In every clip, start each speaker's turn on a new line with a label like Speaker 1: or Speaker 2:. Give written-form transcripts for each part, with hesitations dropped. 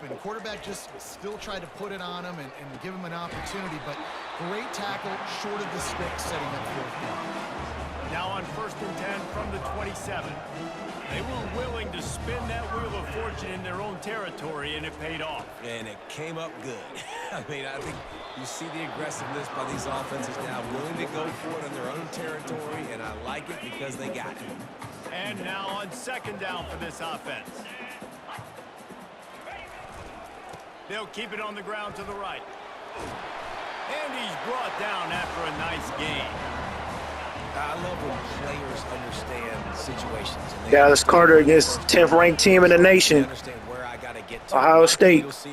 Speaker 1: open. Quarterback just still tried to put it on him and give him an opportunity, but great tackle short of the stick setting up fourth down.
Speaker 2: Now on 1st and 10 from the 27. They were willing to spin that wheel of fortune in their own territory, and it paid off.
Speaker 3: And it came up good. I mean, I think you see the aggressiveness by these offenses now, willing to go for it in their own territory, and I like it because they got it.
Speaker 2: And now on 2nd down for this offense. They'll keep it on the ground to the right. And he's brought down after a nice gain.
Speaker 3: I love when players understand situations.
Speaker 4: Yeah, this Carter against 10th ranked team in the nation.
Speaker 3: Understand where I got to get to.
Speaker 4: Ohio State.
Speaker 3: You'll see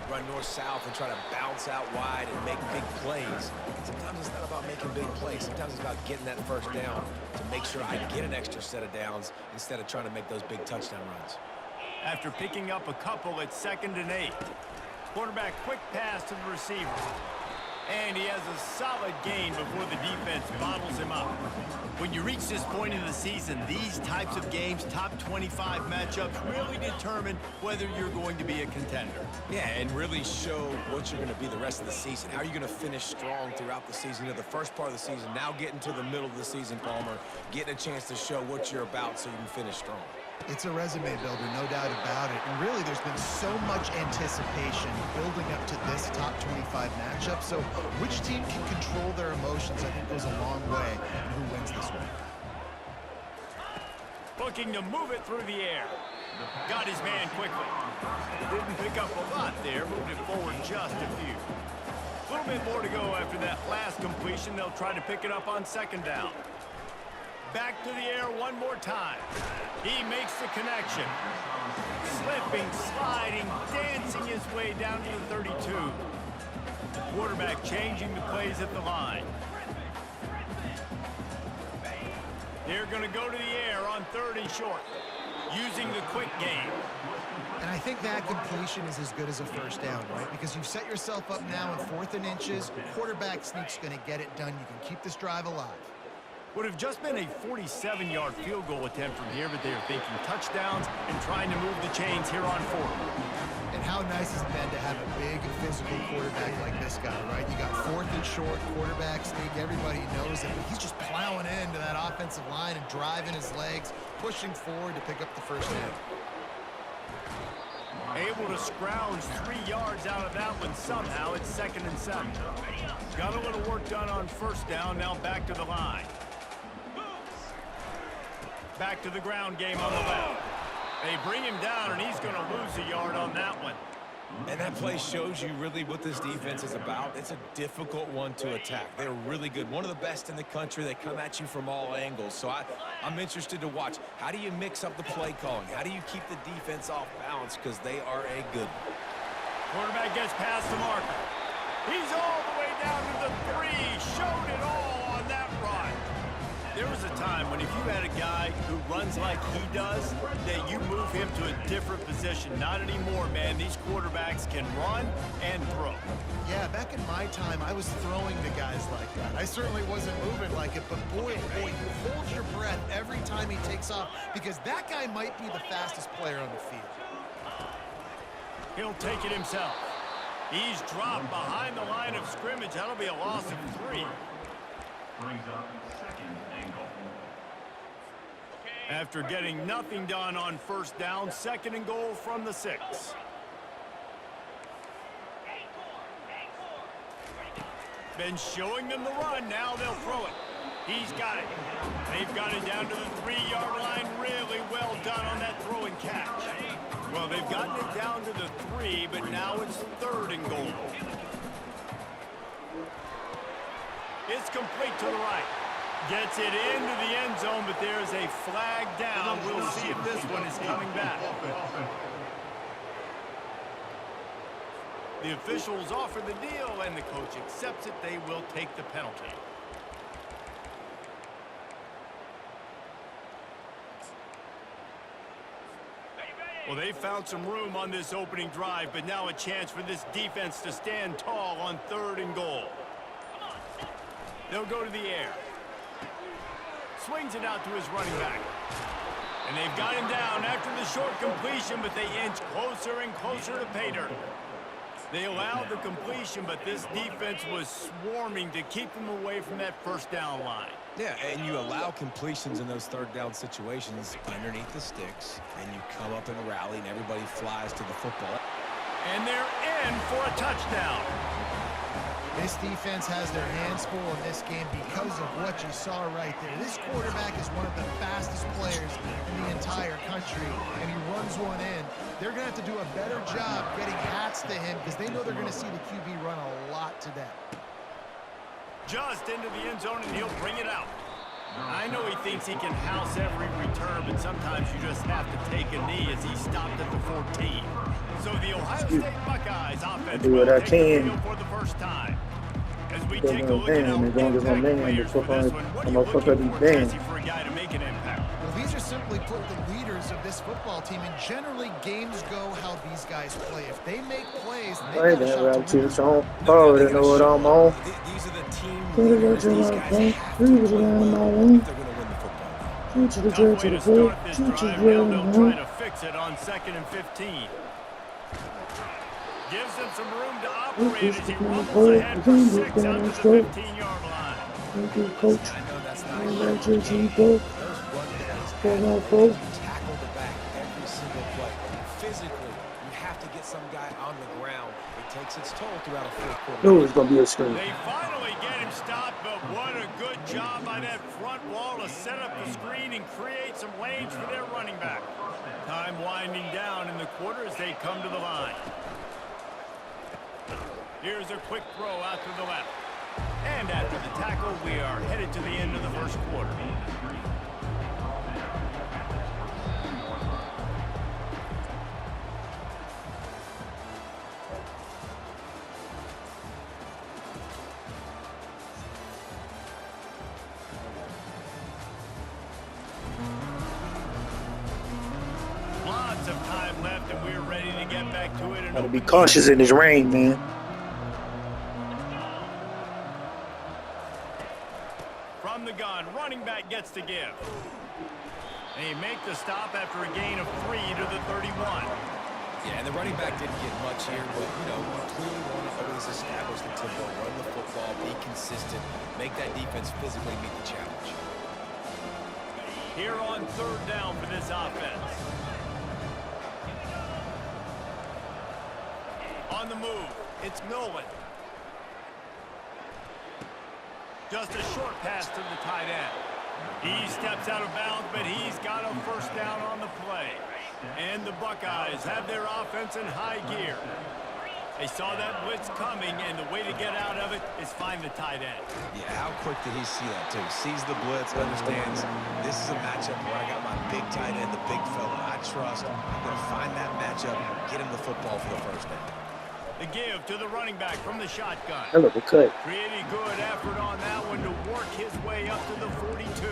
Speaker 3: run north-south and try to bounce out wide and make big plays. Sometimes it's not about making big plays. Sometimes it's about getting that first down to make sure I get an extra set of downs instead of trying to make those big touchdown runs.
Speaker 2: After picking up a couple at 2nd and 8. Quarterback quick pass to the receiver. And he has a solid gain before the defense bottles him up. When you reach this point in the season, these types of games, top 25 matchups, really determine whether you're going to be a contender.
Speaker 3: Yeah, and really show what you're going to be the rest of the season. How are you going to finish strong throughout the season? You know, the first part of the season, now getting to the middle of the season, Palmer, getting a chance to show what you're about so you can finish strong.
Speaker 1: It's a resume builder, no doubt about it. And really, there's been so much anticipation building up to this top 25 matchup. So which team can control their emotions, I think, goes a long way in who wins this one.
Speaker 2: Looking to move it through the air. Got his man quickly. Didn't pick up a lot there, moved it forward just a few. A little bit more to go after that last completion. They'll try to pick it up on 2nd down. Back to the air one more time. He makes the connection. Slipping, sliding, dancing his way down to the 32. Quarterback changing the plays at the line. They're going to go to the air on 3rd and short, using the quick game.
Speaker 1: And I think that completion is as good as a first down, right? Because you've set yourself up now in 4th and inches. Quarterback sneak's going to get it done. You can keep this drive alive.
Speaker 2: Would have just been a 47-yard field goal attempt from here, but they're thinking touchdowns and trying to move the chains here on 4th.
Speaker 1: And how nice has it been to have a big physical quarterback like this guy, right? You got 4th and short, quarterback sneak, everybody knows it, but he's just plowing into that offensive line and driving his legs, pushing forward to pick up the first down.
Speaker 2: Able to scrounge 3 yards out of that one somehow. It's 2nd and 7. Got a little work done on 1st down, now back to the line. Back to the ground game on the left. They bring him down, and he's going to lose a yard on that one.
Speaker 3: And that play shows you really what this defense is about. It's a difficult one to attack. They're really good. One of the best in the country. They come at you from all angles. So I'm interested to watch. How do you mix up the play calling? How do you keep the defense off balance? Because they are a good one.
Speaker 2: Quarterback gets past the marker. He's all the way down to the 3. Showed it all on that run. There was a time when if you had a guy who runs like he does, that you move him to a different position. Not anymore, man. These quarterbacks can run and throw.
Speaker 1: Yeah, back in my time, I was throwing to guys like that. I certainly wasn't moving like it, but boy, oh boy, you hold your breath every time he takes off because that guy might be the fastest player on the field.
Speaker 2: He'll take it himself. He's dropped behind the line of scrimmage. That'll be a loss of 3.
Speaker 5: Brings up 2nd and goal.
Speaker 2: After getting nothing done on 1st down, 2nd and goal from the 6. Been showing them the run. Now they'll throw it. He's got it. They've got it down to the 3-yard line. Really well done on that throw and catch. Well, they've gotten it down to the 3, but now it's 3rd and goal. It's complete to the right. Gets it into the end zone, but there's a flag down. We'll see if this one is coming back. The officials offer the deal, and the coach accepts it. They will take the penalty. Well, they found some room on this opening drive, but now a chance for this defense to stand tall on 3rd and goal. They'll go to the air. Swings it out to his running back. And they've got him down after the short completion, but they inch closer and closer to pay dirt. They allowed the completion, but this defense was swarming to keep them away from that first down line.
Speaker 3: Yeah, and you allow completions in those third down situations underneath the sticks, and you come up and rally, and everybody flies to the football.
Speaker 2: And they're in for a touchdown.
Speaker 1: This defense has their hands full in this game because of what you saw right there. This quarterback is one of the fastest players in the entire country, and he runs one in. They're going to have to do a better job getting hats to him because they know they're going to see the QB run a lot today.
Speaker 2: Just into the end zone, and he'll bring it out. I know he thinks he can house every return, but sometimes you just have to take a knee as he stopped at the 14. So the Ohio State Buckeyes offense will take the field for the first time. As we take a look at how impact players for this one, what are you looking for, Jesse, for a guy to make an impact?
Speaker 1: Well, these are simply put the leaders of this football team, and generally games go how these guys play. If they make plays, they got a shot to win.
Speaker 3: These are the team leaders. These guys have to play well if they're going to win the football game.
Speaker 2: Tough way to start this drive. They'll try to fix it on 2nd and 15. Gives him some room to operate as he rumbles ahead for 6 out to the 15-yard line.
Speaker 3: Thank you, Coach. I know that's not easy. Those run downs, tackle the back every single play. Physically, you have to get some guy on the ground. It takes its toll throughout a fourth quarter.
Speaker 4: No, it's gonna be a screen.
Speaker 2: They finally get him stopped, but what a good job by that front wall to set up the screen and create some lanes for their running back. Time winding down in the quarter as they come to the line. Here's a quick throw out to the left. And after the tackle, we are headed to the end of the first quarter. Lots of time left, and we're ready to get back to it.
Speaker 4: Gotta be cautious in this rain, man.
Speaker 2: From the gun, running back gets to give. They make the stop after a gain of 3 to the 31.
Speaker 3: Yeah, and the running back didn't get much here, but, you know, you clearly want to always establish the tempo, run the football, be consistent, make that defense physically meet the challenge.
Speaker 2: Here on 3rd down for this offense. On the move, it's Nolan. Just a short pass to the tight end. He steps out of bounds, but he's got a first down on the play. And the Buckeyes have their offense in high gear. They saw that blitz coming, and the way to get out of it is find the tight end.
Speaker 3: Yeah, how quick did he see that, too? Sees the blitz, understands this is a matchup where I got my big tight end, the big fella I trust. I'm going to find that matchup, get him the football for the first down.
Speaker 2: The give to the running back from the shotgun.
Speaker 4: Hell of a cut.
Speaker 2: Pretty good effort on that one to work his way up to the 42.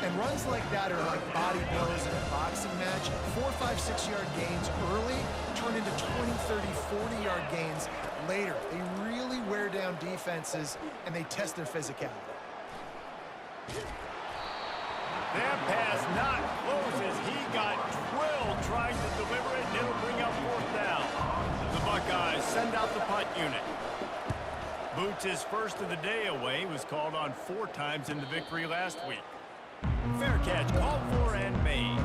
Speaker 1: And runs like that are like body blows in a boxing match. 4, 5, 6-yard gains early turn into 20, 30, 40-yard gains later. They really wear down defenses, and they test their physicality.
Speaker 2: That pass not close as he got drilled trying to deliver it, and it'll bring up 4th down. The Buckeyes send out the punt unit. Boots his first of the day away, was called on 4 times in the victory last week. Fair catch called for and made.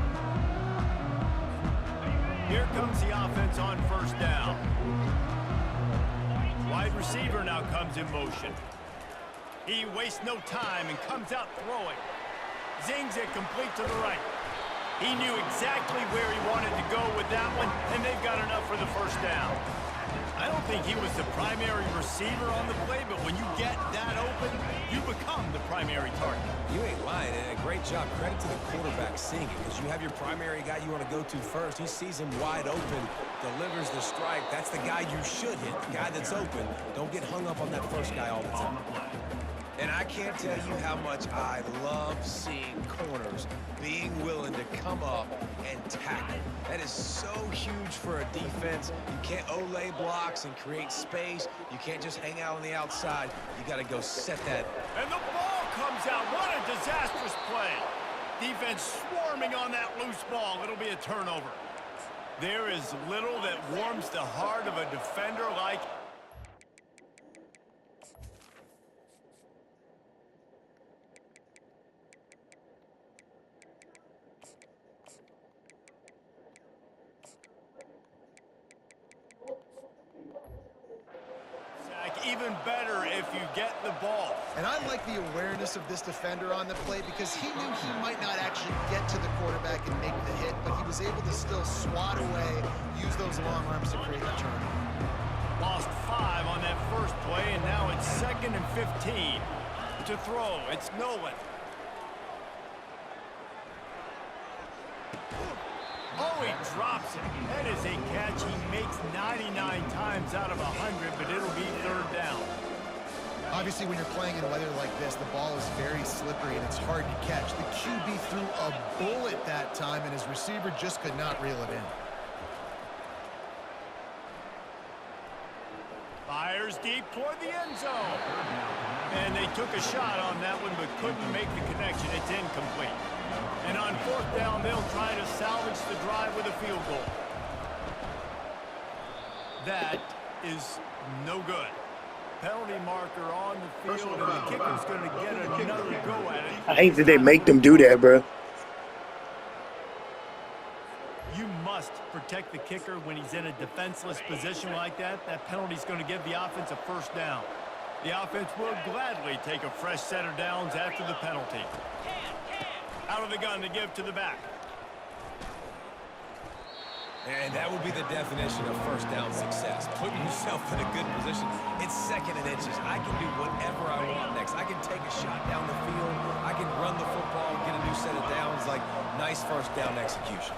Speaker 2: Here comes the offense on 1st down. Wide receiver now comes in motion. He wastes no time and comes out throwing. Zings it complete to the right. He knew exactly where he wanted to go with that one, and they've got enough for the first down. I don't think he was the primary receiver on the play, but when you get that open, you become the primary target.
Speaker 3: You ain't lying, and a great job. Credit to the quarterback seeing it, because you have your primary guy you want to go to first. He sees him wide open, delivers the strike. That's the guy you should hit, the guy that's open. Don't get hung up on that first guy all the time. And I can't tell you how much I love seeing corners being willing to come up and tackle. That is so huge for a defense. You can't olay blocks and create space. You can't just hang out on the outside. You got to go set that.
Speaker 2: And the ball comes out. What a disastrous play. Defense swarming on that loose ball. It'll be a turnover. There is little that warms the heart of a defender like... Even better if you get the ball.
Speaker 1: And I like the awareness of this defender on the play because he knew he might not actually get to the quarterback and make the hit, but he was able to still swat away, use those long arms to create the turnover.
Speaker 2: Lost 5 on that first play, and now it's 2nd and 15. To throw, it's Nolan. Oh, he drops it. That is a catch he makes 99 times out of 100, but it'll be 3rd down.
Speaker 1: Obviously, when you're playing in weather like this, the ball is very slippery and it's hard to catch. The QB threw a bullet that time, and his receiver just could not reel it in.
Speaker 2: Fires deep toward the end zone. And they took a shot on that one, but couldn't make the connection. It's incomplete. And on 4th down, they'll try to salvage the drive with a field goal. That is no good. Penalty marker on the field, and the kicker's going to get another go at it.
Speaker 4: I hate that they make them do that, bro.
Speaker 2: You must protect the kicker when he's in a defenseless position like that. That penalty's going to give the offense a 1st down. The offense will gladly take a fresh set of downs after the penalty. Out of the gun to give to the back.
Speaker 3: And that would be the definition of 1st down success. Putting yourself in a good position. It's 2nd and inches. I can do whatever I want next. I can take a shot down the field. I can run the football and get a new set of downs. Like, nice 1st down execution.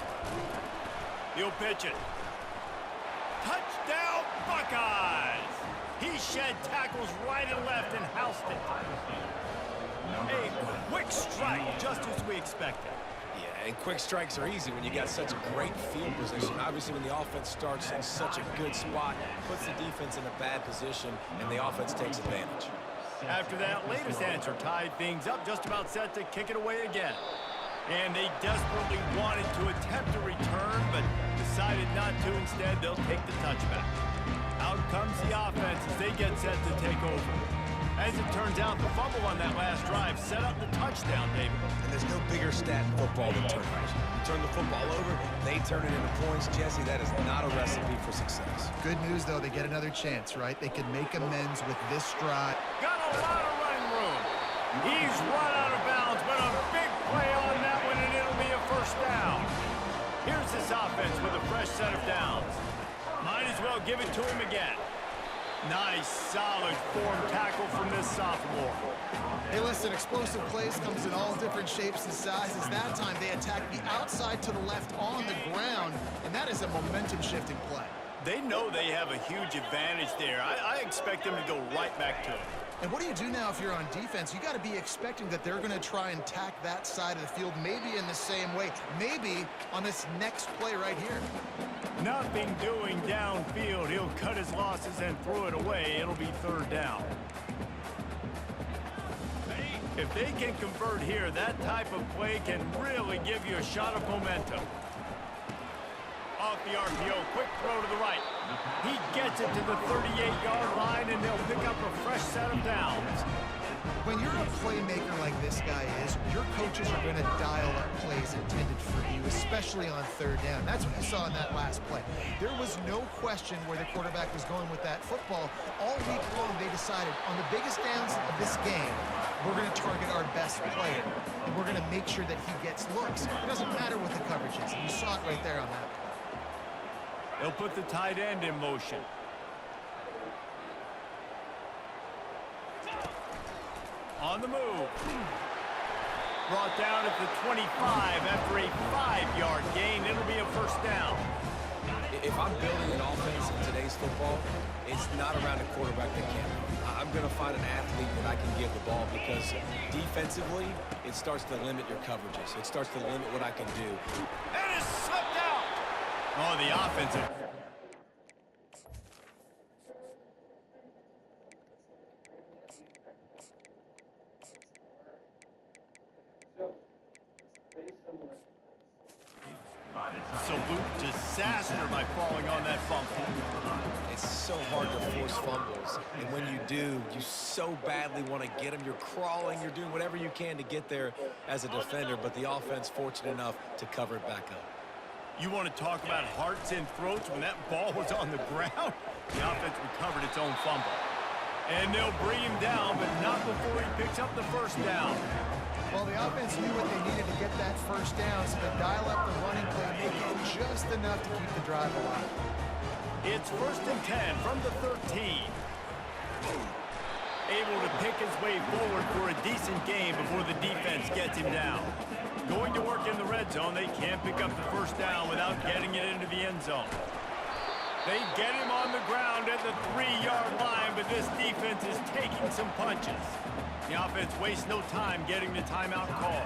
Speaker 2: He'll pitch it. Touchdown, Buckeyes! He shed tackles right and left and housed it. A quick strike, just as we expected.
Speaker 3: Yeah, and quick strikes are easy when you got such a great field position. Obviously, when the offense starts in such a good spot, puts the defense in a bad position, and the offense takes advantage.
Speaker 2: After that latest answer tied things up, just about set to kick it away again. And they desperately wanted to attempt a return, but decided not to. Instead, they'll take the touchback. Out comes the offense as they get set to take over. As it turns out, the fumble on that last drive set up the touchdown, David.
Speaker 3: And there's no bigger stat in football than turnovers. You turn the football over, they turn it into points. Jesse, that is not a recipe for success.
Speaker 1: Good news, though, they get another chance, right? They can make amends with this drive.
Speaker 2: Got a lot of running room. He's run out of bounds, but a big play on that one, and it'll be a 1st down. Here's this offense with a fresh set of downs. Might as well give it to him again. Nice, solid form tackle from this sophomore.
Speaker 1: Hey, listen, explosive plays comes in all different shapes and sizes. That time, they attack the outside to the left on the ground, and that is a momentum-shifting play.
Speaker 2: They know they have a huge advantage there. I expect them to go right back to it.
Speaker 1: And what do you do now if you're on defense? You got to be expecting that they're going to try and tack that side of the field, maybe in the same way, maybe on this next play right here.
Speaker 2: Nothing doing downfield. He'll cut his losses and throw it away. It'll be 3rd down. If they can convert here, that type of play can really give you a shot of momentum. Off the RPO, quick throw to the right. He gets it to the 38-yard line, and they'll pick up a fresh set of downs.
Speaker 1: When you're a playmaker like this guy is, your coaches are going to dial up plays intended for you, especially on 3rd down. That's what you saw in that last play. There was no question where the quarterback was going with that football. All week long, they decided on the biggest downs of this game, we're going to target our best player, and we're going to make sure that he gets looks. It doesn't matter what the coverage is. You saw it right there on that.
Speaker 2: They'll put the tight end in motion. On the move. Brought down at the 25 after a 5-yard gain. It'll be a 1st down.
Speaker 3: If I'm building an offense in today's football, it's not around a quarterback that can. I'm going to find an athlete that I can give the ball because defensively, it starts to limit your coverages. It starts to limit what I can do.
Speaker 2: And it's slipped out. Oh, the offensive. disaster by falling on that fumble.
Speaker 3: It's so hard to force fumbles, and when you do, you so badly want to get them. You're crawling, you're doing whatever you can to get there as a defender, but the offense fortunate enough to cover it back up.
Speaker 2: You want to talk about hearts and throats when that ball was on the ground? The offense recovered its own fumble. And they'll bring him down, but not before he picks up the first down.
Speaker 1: Well, the offense knew what they needed to get that first down, so they dial up the running play, make it just enough to keep the drive alive.
Speaker 2: It's 1st and 10 from the 13. Able to pick his way forward for a decent game before the defense gets him down. Going to work in the red zone, they can't pick up the first down without getting it into the end zone. They get him on the ground at the 3-yard line, but this defense is taking some punches. The offense wastes no time getting the timeout call.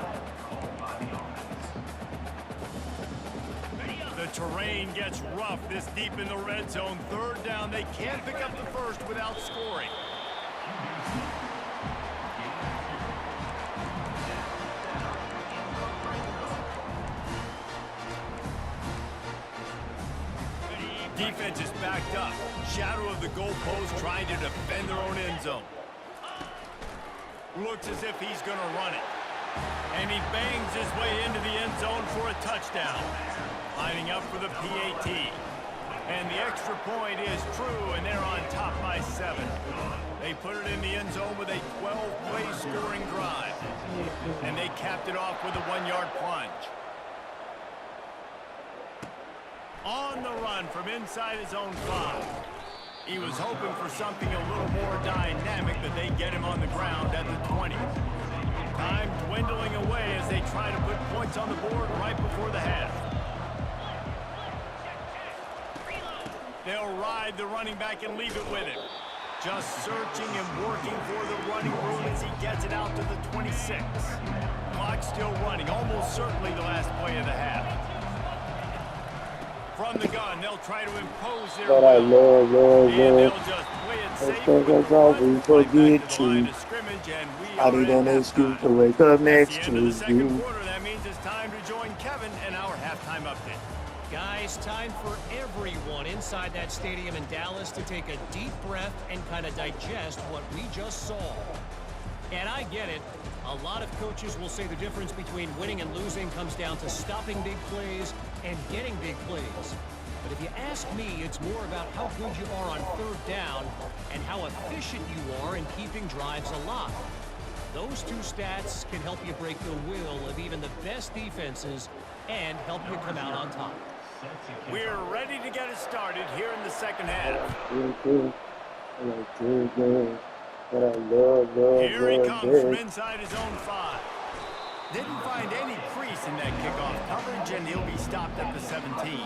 Speaker 2: The terrain gets rough this deep in the red zone. 3rd down, they can't pick up the first without scoring. Defense is backed up. Shadow of the goalpost trying to defend their own end zone. Looks as if he's going to run it. And he bangs his way into the end zone for a touchdown. Lining up for the PAT. And the extra point is true, and they're on top by 7. They put it in the end zone with a 12-play scoring drive. And they capped it off with a 1-yard plunge. On the run from inside his own 5. He was hoping for something a little more dynamic, but they get him on the ground at the 20. Time dwindling away as they try to put points on the board right before the half. They'll ride the running back and leave it with him. Just searching and working for the running room as he gets it out to the 26. Clock still running, almost certainly the last play of the half. From the gun, they'll try to impose their will. And they'll just play it safe with the run. Forget to the line of scrimmage, and we are
Speaker 4: don't excuse to wake up next
Speaker 2: at the
Speaker 4: to
Speaker 2: end of the second
Speaker 4: you.
Speaker 2: quarter. That means it's time to join Kevin in our halftime update.
Speaker 6: Guys, time for everyone inside that stadium in Dallas to take a deep breath and kind of digest what we just saw. And I get it. A lot of coaches will say the difference between winning and losing comes down to stopping big plays and getting big plays. But if you ask me, it's more about how good you are on 3rd down and how efficient you are in keeping drives alive. Those 2 stats can help you break the will of even the best defenses and help you come out on top.
Speaker 2: We're ready to get it started here in the second half. Here he comes from inside his own 5. Didn't find any crease in that kickoff coverage, and he'll be stopped at the 17.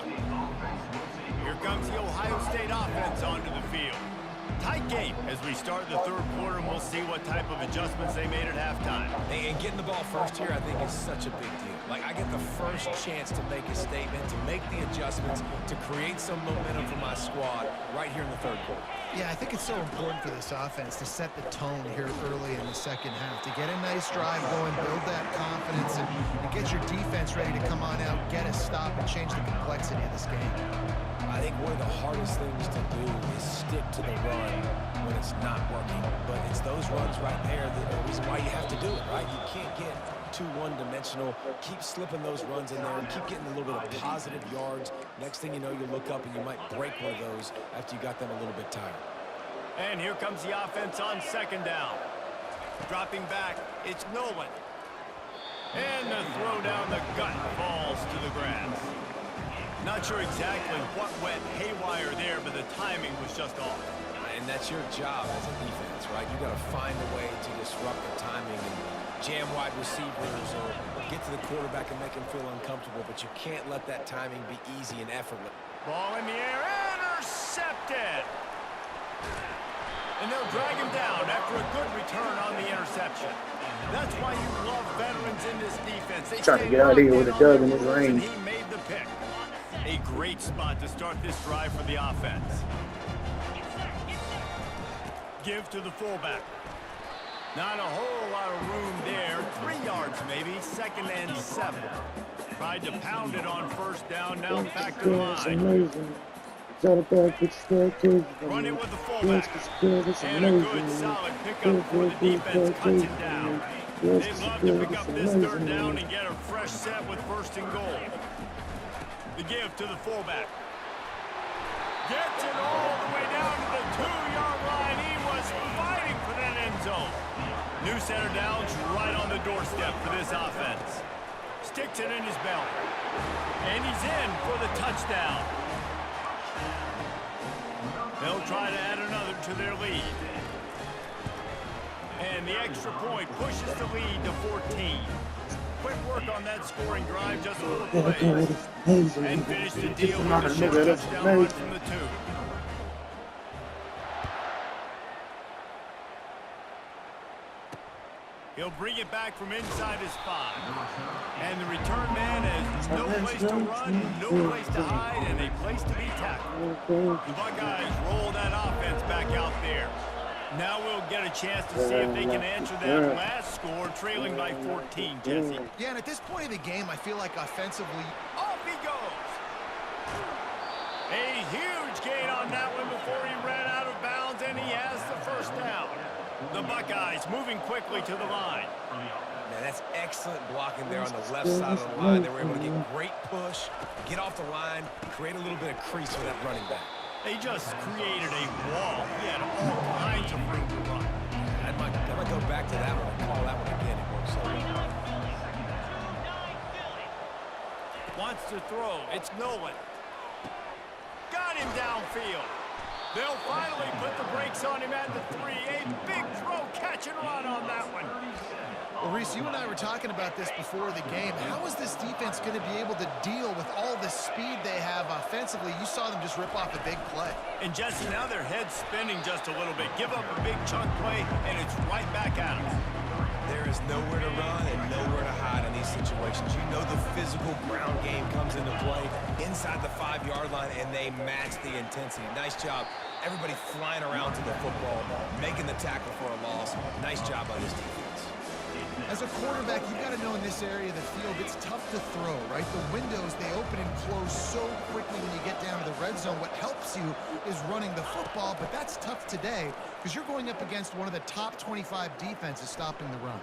Speaker 2: Here comes the Ohio State offense onto the field. Tight game as we start the 3rd quarter, and we'll see what type of adjustments they made at halftime.
Speaker 3: And getting the ball first here, I think, is such a big deal. Like, I get the first chance to make a statement, to make the adjustments, to create some momentum for my squad right here in the 3rd quarter.
Speaker 1: Yeah, I think it's so important for this offense to set the tone here early in the second half, to get a nice drive going, build that confidence, and get your defense ready to come on out, get a stop, and change the complexity of this game.
Speaker 3: I think one of the hardest things to do is stick to the run when it's not working. But it's those runs right there that are the reason why you have to do it, right? You can't get too one-dimensional. Keep slipping those runs in there and keep getting a little bit of positive yards. Next thing you know, you look up and you might break one of those after you got them a little bit tired.
Speaker 2: And here comes the offense on 2nd down. Dropping back, it's Nolan. And the throw down the gut falls to the grass. Not sure exactly what went haywire there, but the timing was just off.
Speaker 3: And that's your job as a defense, right? You got to find a way to disrupt the timing and jam wide receivers or get to the quarterback and make him feel uncomfortable, but you can't let that timing be easy and effortless.
Speaker 2: Ball in the air, intercepted! And they'll drag him down after a good return on the interception. That's why you love veterans in this defense. They
Speaker 4: Trying to get out of here with a dub in this rain.
Speaker 2: He made the pick. A great spot to start this drive for the offense. Give to the fullback. Not a whole lot of room there. 3 yards maybe. 2nd and 7. Tried to pound it on first down, now back to the
Speaker 4: It's
Speaker 2: line.
Speaker 4: amazing. It's all about good staircase.
Speaker 2: Run it with the fullback. And a good, solid pickup for the defense. Cuts it down. They'd love to pick up this third down and get a fresh set with first and goal. The give to the fullback. Gets it all the way down to the 2-yard line. He was fighting for that end zone. New center downs right on the doorstep for this offense. Sticks it in his belt. And he's in for the touchdown. They'll try to add another to their lead. And the extra point pushes the lead to 14. Quick work on that scoring drive, just a little plays. And finish the deal with a short touchdown run from the 2. He'll bring it back from inside his 5. And the return man has no place to run, no place to hide, and a place to be tackled. The Buckeyes roll that offense back out there. Now we'll get a chance to see if they can answer that last score, trailing by 14, Jesse.
Speaker 1: Yeah, and at this point of the game, I feel like offensively,
Speaker 2: Off he goes. A huge gain on that one before he ran out of bounds, and he has the first down. The Buckeyes moving quickly to the line.
Speaker 3: Man, that's excellent blocking there on the left side of the line. They were able to get great push, get off the line, create a little bit of crease for that running back.
Speaker 2: They just created a wall. He had all kinds of room to run.
Speaker 3: I might go back to that one and call that one again. It worked so well.
Speaker 2: Wants to throw. It's Nolan. Got him downfield. They'll finally put the brakes on him at the 3. A big throw, catch and run on that one.
Speaker 1: well, Reese, you and I were talking about this before the game. How is this defense going to be able to deal with all the speed they have offensively? You saw them just rip off a big play.
Speaker 2: And Jesse, now their head's spinning just a little bit. Give up a big chunk play, and it's right back at them.
Speaker 3: There is nowhere to run and nowhere to hide in these situations. You know the physical ground game comes into play inside the 5-yard line, and they match the intensity. Nice job. Everybody flying around to the football, making the tackle for a loss. Nice job by this defense.
Speaker 1: As a quarterback, you've got to know in this area of the field, it's tough to throw, right? The windows, they open and close so quickly when you get down to the red zone. What helps you is running the football, but that's tough today because you're going up against one of the top 25 defenses stopping the run.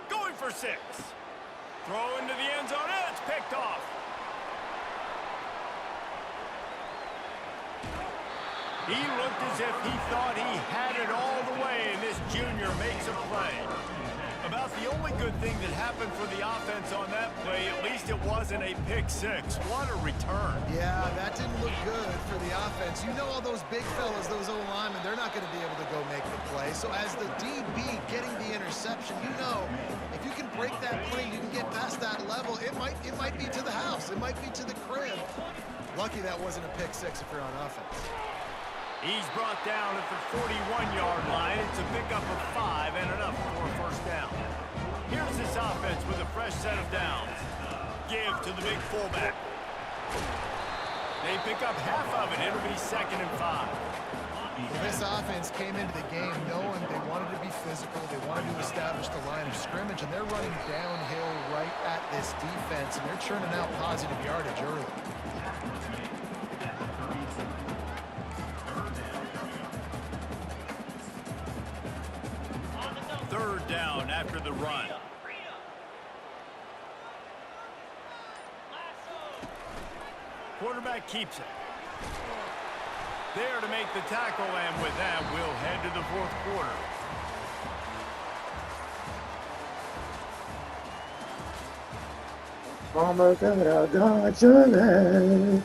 Speaker 2: Going for 6. Throw into the end zone, and it's picked off. He looked as if he thought he had it all the way, and this junior makes a play. About the only good thing that happened for the offense on that play, at least it wasn't a pick 6. What a return.
Speaker 1: Yeah, that didn't look good for the offense. You know all those big fellas, those O-linemen, they're not going to be able to go make the play. So as the DB getting the interception, you know, if you can break that play, you can get past that level, it might be to the house. It might be to the crib. Lucky that wasn't a pick 6 if you're on offense.
Speaker 2: He's brought down at the 41-yard line. It's a pickup of 5 and enough for a first down. Here's this offense with a fresh set of downs. Give to the big fullback. They pick up half of it. It'll be 2nd and 5.
Speaker 1: This offense came into the game knowing they wanted to be physical. They wanted to establish the line of scrimmage, and they're running downhill right at this defense, and they're churning out positive yardage early.
Speaker 2: Third down after the run. Quarterback keeps it. There to make the tackle, and with that, we'll head to the 4th quarter.
Speaker 4: Mama said I got your name.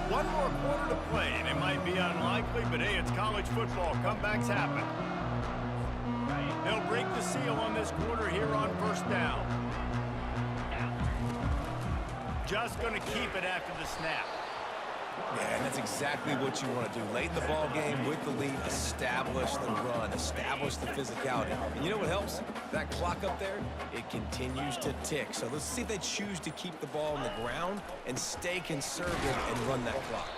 Speaker 2: One more quarter to play, and it might be unlikely, but hey, it's college football. Comebacks happen. They'll break the seal on this quarter here on first down. Just going to keep it after the snap.
Speaker 3: Yeah, and that's exactly what you want to do. Late in the ball game with the lead, establish the run, establish the physicality. And you know what helps? That clock up there, it continues to tick. So let's see if they choose to keep the ball on the ground and stay conservative and run that clock.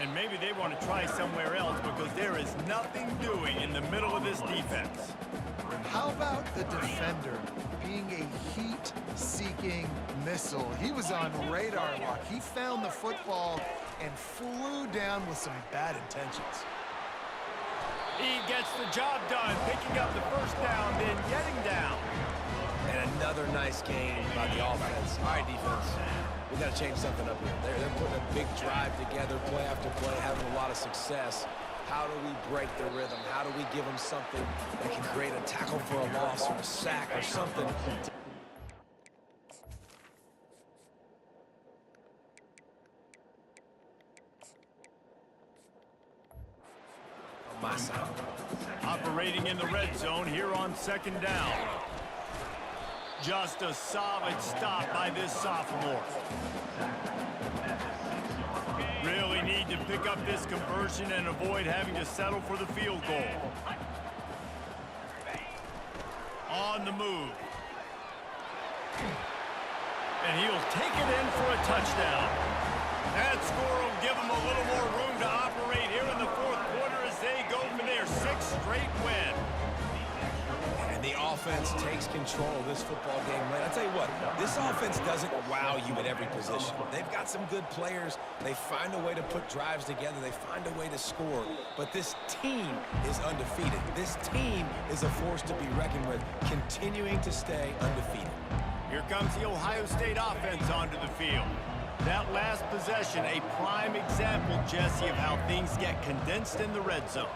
Speaker 2: And maybe they want to try somewhere else because there is nothing doing in the middle of this defense.
Speaker 1: How about the defender being a heat-seeking missile? He was on radar lock. He found the football and flew down with some bad intentions.
Speaker 2: He gets the job done, picking up the first down, then getting down.
Speaker 3: And another nice game by the offense. All right, defense. We got to change something up here. They're putting a big drive together, play after play, having a lot of success. How do we break the rhythm? How do we give them something that can create a tackle for a loss or a sack or something? On my side.
Speaker 2: Operating in the red zone here on second down. Just a solid stop by this sophomore. Really need to pick up this conversion and avoid having to settle for the field goal. On the move. And he'll take it in for a touchdown. That score will give them a little more room to operate here in the fourth quarter as they go for their 6th straight win.
Speaker 3: And the offense takes control of this football game. Man, I tell you what, this offense doesn't wow you at every position. They've got some good players. They find a way to put drives together. They find a way to score. But this team is undefeated. This team is a force to be reckoned with, continuing to stay undefeated.
Speaker 2: Here comes the Ohio State offense onto the field. That last possession, a prime example, Jesse, of how things get condensed in the red zone.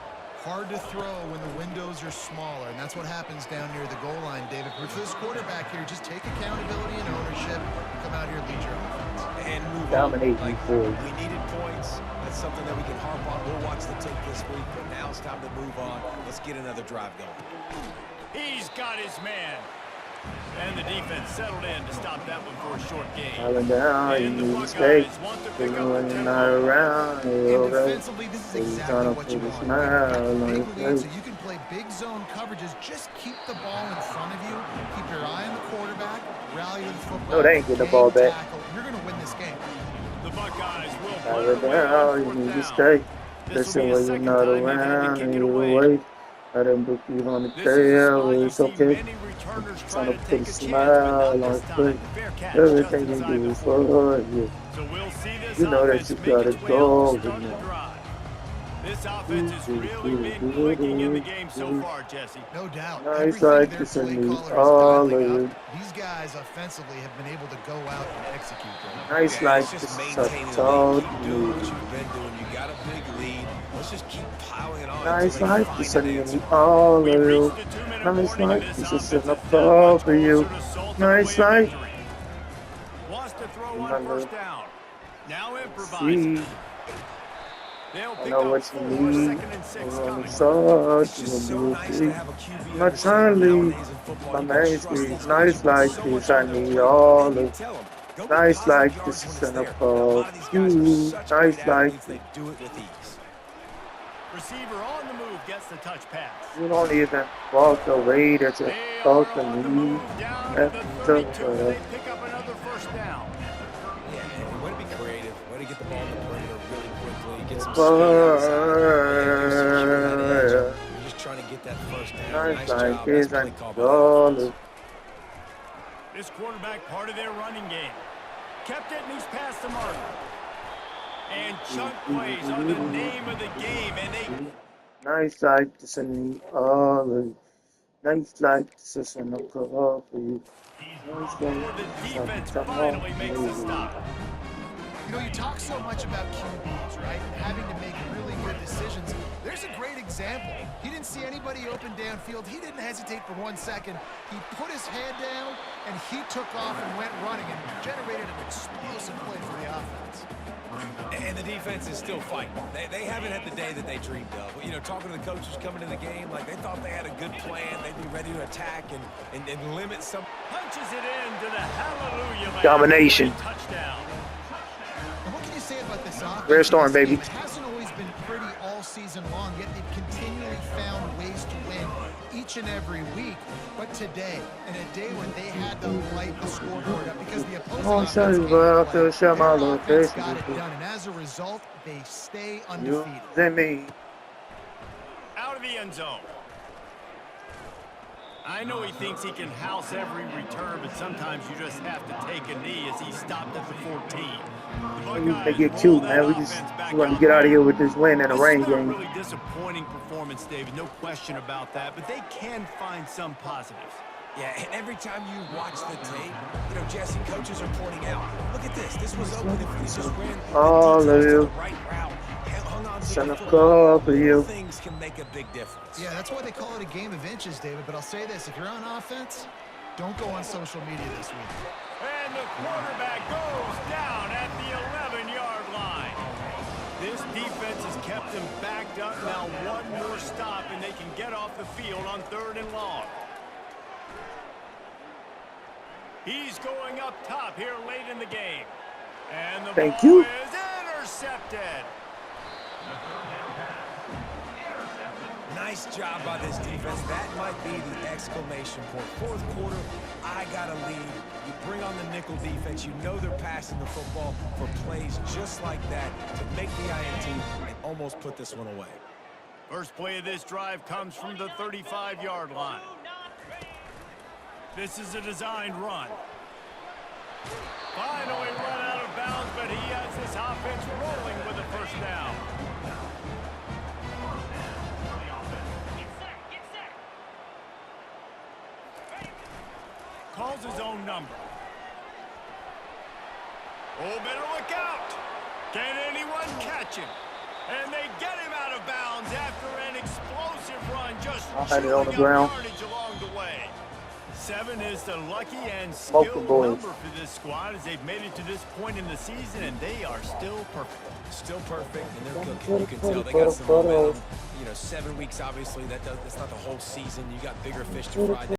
Speaker 1: Hard to throw when the windows are smaller, and that's what happens down near the goal line, David. But for this quarterback here, just take accountability and ownership. Come out here and lead your offense.
Speaker 3: And move
Speaker 4: Dominate
Speaker 3: on.
Speaker 4: forward.
Speaker 3: We needed points. That's something that we can harp on. We'll watch the tape this week, but now it's time to move on. Let's get another drive going.
Speaker 2: He's got his man. And the defense settled in to stop that one for a short gain.
Speaker 4: Falling down, you
Speaker 2: And the
Speaker 4: need
Speaker 2: Buckeyes
Speaker 4: mistake.
Speaker 2: want to pick up the
Speaker 4: Running
Speaker 2: tempo.
Speaker 4: around,
Speaker 1: And
Speaker 4: you're right.
Speaker 1: defensively, this is
Speaker 4: He's
Speaker 1: exactly
Speaker 4: trying to
Speaker 1: what
Speaker 4: put
Speaker 1: you
Speaker 4: a
Speaker 1: want.
Speaker 4: smile on
Speaker 1: Big
Speaker 4: his
Speaker 1: lead,
Speaker 4: face.
Speaker 1: so you can play big zone coverages. Just keep the ball in front of you. Keep your eye on the quarterback. Rally to the football.
Speaker 4: No, they ain't getting the
Speaker 1: game
Speaker 4: ball back.
Speaker 1: tackle. You're going to win this game.
Speaker 2: The Buckeyes will
Speaker 4: Falling
Speaker 2: put it away
Speaker 4: down,
Speaker 2: on
Speaker 4: you
Speaker 2: fourth
Speaker 4: need
Speaker 2: down.
Speaker 4: mistake.
Speaker 2: This
Speaker 4: Listen
Speaker 2: will be
Speaker 4: when
Speaker 2: the
Speaker 4: you're
Speaker 2: second
Speaker 4: not
Speaker 2: time they've had
Speaker 4: around
Speaker 2: to kick
Speaker 4: and
Speaker 2: it
Speaker 4: you're
Speaker 2: away.
Speaker 4: away. I didn't book you on the
Speaker 2: This is a
Speaker 4: tail,
Speaker 2: spot you
Speaker 4: it's
Speaker 2: see
Speaker 4: okay.
Speaker 2: many returners try
Speaker 4: Trying
Speaker 2: to
Speaker 4: to put
Speaker 2: take
Speaker 4: a
Speaker 2: a chance,
Speaker 4: smile
Speaker 2: but not
Speaker 4: on
Speaker 2: this
Speaker 4: his
Speaker 2: time.
Speaker 4: face.
Speaker 2: Fair catch just
Speaker 4: Everything you
Speaker 2: inside
Speaker 4: do
Speaker 2: the
Speaker 4: is
Speaker 2: 40.
Speaker 4: for you.
Speaker 2: So we'll see this
Speaker 4: You know that
Speaker 2: offense
Speaker 4: you
Speaker 2: make
Speaker 4: gotta
Speaker 2: its way
Speaker 4: go,
Speaker 2: up to
Speaker 4: you
Speaker 2: start the
Speaker 4: know.
Speaker 2: drive. This offense has really been clicking in the game so far, Jesse.
Speaker 1: No doubt.
Speaker 4: Nice
Speaker 1: Everything
Speaker 4: like
Speaker 1: their
Speaker 4: this
Speaker 1: play
Speaker 4: and
Speaker 1: caller is
Speaker 4: all of
Speaker 1: dialing
Speaker 4: it.
Speaker 1: up, these guys offensively have been able to go out and execute them.
Speaker 4: Nice
Speaker 3: Yeah,
Speaker 4: like
Speaker 3: it's just
Speaker 4: this
Speaker 3: maintaining the
Speaker 4: tall
Speaker 3: lead. Keep doing what
Speaker 4: dude.
Speaker 3: you've been doing. You got a big lead. Let's just keep piling it on.
Speaker 4: Nice
Speaker 3: until they
Speaker 4: like
Speaker 3: find
Speaker 4: this
Speaker 3: an
Speaker 4: and
Speaker 3: answer.
Speaker 4: all of
Speaker 2: We've
Speaker 4: you.
Speaker 2: reached the 2-minute
Speaker 4: Nice
Speaker 2: warning,
Speaker 4: like
Speaker 2: and
Speaker 4: this
Speaker 2: this
Speaker 4: is
Speaker 2: offense
Speaker 4: an
Speaker 2: is that
Speaker 4: applause
Speaker 2: much
Speaker 4: for you.
Speaker 2: closer to salting
Speaker 4: Nice
Speaker 2: away
Speaker 4: like.
Speaker 2: victory. Wants to throw on
Speaker 4: Remember.
Speaker 2: first down. Now improvising.
Speaker 4: See,
Speaker 2: They'll
Speaker 4: I
Speaker 2: pick
Speaker 4: know
Speaker 2: up
Speaker 4: what
Speaker 2: 4,
Speaker 4: you need.
Speaker 2: 2nd and 6
Speaker 4: I'm on
Speaker 2: coming.
Speaker 4: the side,
Speaker 3: It's just so nice to have a QB
Speaker 4: My
Speaker 3: understand
Speaker 4: Charlie,
Speaker 3: nowadays in football.
Speaker 4: my
Speaker 3: You can
Speaker 4: man
Speaker 3: trust
Speaker 4: is
Speaker 3: these
Speaker 4: nice
Speaker 3: guys.
Speaker 4: like
Speaker 3: So
Speaker 4: this.
Speaker 3: much
Speaker 4: I
Speaker 3: on their
Speaker 4: need
Speaker 3: plate.
Speaker 4: all
Speaker 3: And you
Speaker 4: of
Speaker 3: tell 'em, go get
Speaker 4: nice
Speaker 3: positive
Speaker 4: like
Speaker 3: yards
Speaker 4: this
Speaker 3: when
Speaker 4: is
Speaker 3: it's
Speaker 4: an
Speaker 3: there. A
Speaker 4: applause.
Speaker 3: lot of these guys are
Speaker 4: You
Speaker 3: such
Speaker 4: nice
Speaker 3: great
Speaker 4: like
Speaker 3: athletes, they do it with ease.
Speaker 2: Receiver on the move gets the touch pass.
Speaker 4: you don't even walk away. That's a
Speaker 2: They
Speaker 4: talk
Speaker 2: are
Speaker 4: to
Speaker 2: on the
Speaker 4: me.
Speaker 2: move down to the
Speaker 4: That's
Speaker 2: 32. They pick up another first down.
Speaker 3: Yeah, and way to be creative. Way to get the ball in the perimeter really quickly. Get some speed outside. You're just trying to get that first down.
Speaker 4: Nice
Speaker 3: Nice
Speaker 4: like
Speaker 3: job.
Speaker 4: this
Speaker 3: That's play
Speaker 4: and
Speaker 3: call by the
Speaker 4: all
Speaker 3: defense.
Speaker 4: of
Speaker 2: This quarterback part of their running game. Kept it and he's past the mark. And chunk plays are the name of the game, and they
Speaker 4: nice like this and all of nice like this is an applause for you. Nice
Speaker 2: or
Speaker 4: like
Speaker 2: the
Speaker 4: this
Speaker 2: defense
Speaker 4: and
Speaker 2: finally makes the
Speaker 4: all
Speaker 2: stop.
Speaker 1: You know, you talk so much about QBs, right? Having to make really good decisions. There's a great example. He didn't see anybody open downfield. He didn't hesitate for 1 second. He put his head down, and he took off and went running and generated an explosive play for the offense.
Speaker 3: And the defense is still fighting. They haven't had the day that they dreamed of. You know, talking to the coaches coming in the game, like they thought they had a good plan. They'd be ready to attack and limit some.
Speaker 2: Punches it in to the hallelujah land.
Speaker 4: Domination.
Speaker 2: Touchdown.
Speaker 1: And what can you say about this offense?
Speaker 4: Rare storm,
Speaker 1: This team,
Speaker 4: baby.
Speaker 1: It hasn't always been pretty all season long, yet they've continually found ways to win each and every week. But But today, in a day when they had to light the scoreboard up because the opposing
Speaker 4: Oh,
Speaker 1: offense
Speaker 4: sorry,
Speaker 1: came
Speaker 4: but I
Speaker 1: to
Speaker 4: feel
Speaker 1: play,
Speaker 4: shut my
Speaker 1: their
Speaker 4: little
Speaker 1: offense
Speaker 4: face.
Speaker 1: got it done. And as a result, they stay
Speaker 4: You
Speaker 1: undefeated.
Speaker 4: know me.
Speaker 2: Out of the end zone. I know he thinks he can house every return, but sometimes you just have to take a knee as he stopped at the 14.
Speaker 4: They get cute, man. We just want to get out of here with this win and a
Speaker 2: This
Speaker 4: rain
Speaker 2: is not a
Speaker 4: game.
Speaker 2: really disappointing performance, David. No question about that, but they can find some positives.
Speaker 3: Yeah, and every time you watch the tape, you know, Jesse, coaches are pointing out, look at this. This was open if we just ran
Speaker 4: Oh,
Speaker 3: the details to the
Speaker 4: Lou.
Speaker 3: right route, hung on to
Speaker 4: Son
Speaker 3: the
Speaker 4: of
Speaker 3: football.
Speaker 4: God for you.
Speaker 3: Little things can make a big difference.
Speaker 1: Yeah, that's why they call it a game of inches, David. But I'll say this, if you're on offense, don't go on social media this week.
Speaker 2: And the quarterback goes down at the 11-yard line. This defense has kept them backed up. Now one more stop, and they can get off the field on 3rd and long. He's going up top here late in the game. And the
Speaker 4: Thank
Speaker 2: ball
Speaker 4: you.
Speaker 2: is intercepted.
Speaker 3: Nice job by this defense. That might be the exclamation point. 4th quarter, I got a lead. You bring on the nickel defense. You know they're passing the football for plays just like that to make the INT and almost put this one away.
Speaker 2: First play of this drive comes from the 35-yard line. This is a designed run. Finally run out of bounds, but he has this offense rolling with a first down. Calls his own number. Oh, better look out. Can anyone catch him? And they get him out of bounds after an explosive run, just
Speaker 4: had it on the
Speaker 2: chewing up
Speaker 4: ground.
Speaker 2: yardage along the way. 7 is the lucky and
Speaker 4: Smoke the
Speaker 2: skilled
Speaker 4: boys.
Speaker 2: number for this squad as they've made it to this point in the season, and they are still perfect.
Speaker 3: Still perfect, and they're cooking. You can tell they got some momentum. You know, 7 weeks, obviously, that's not the whole season. You got bigger fish to fry.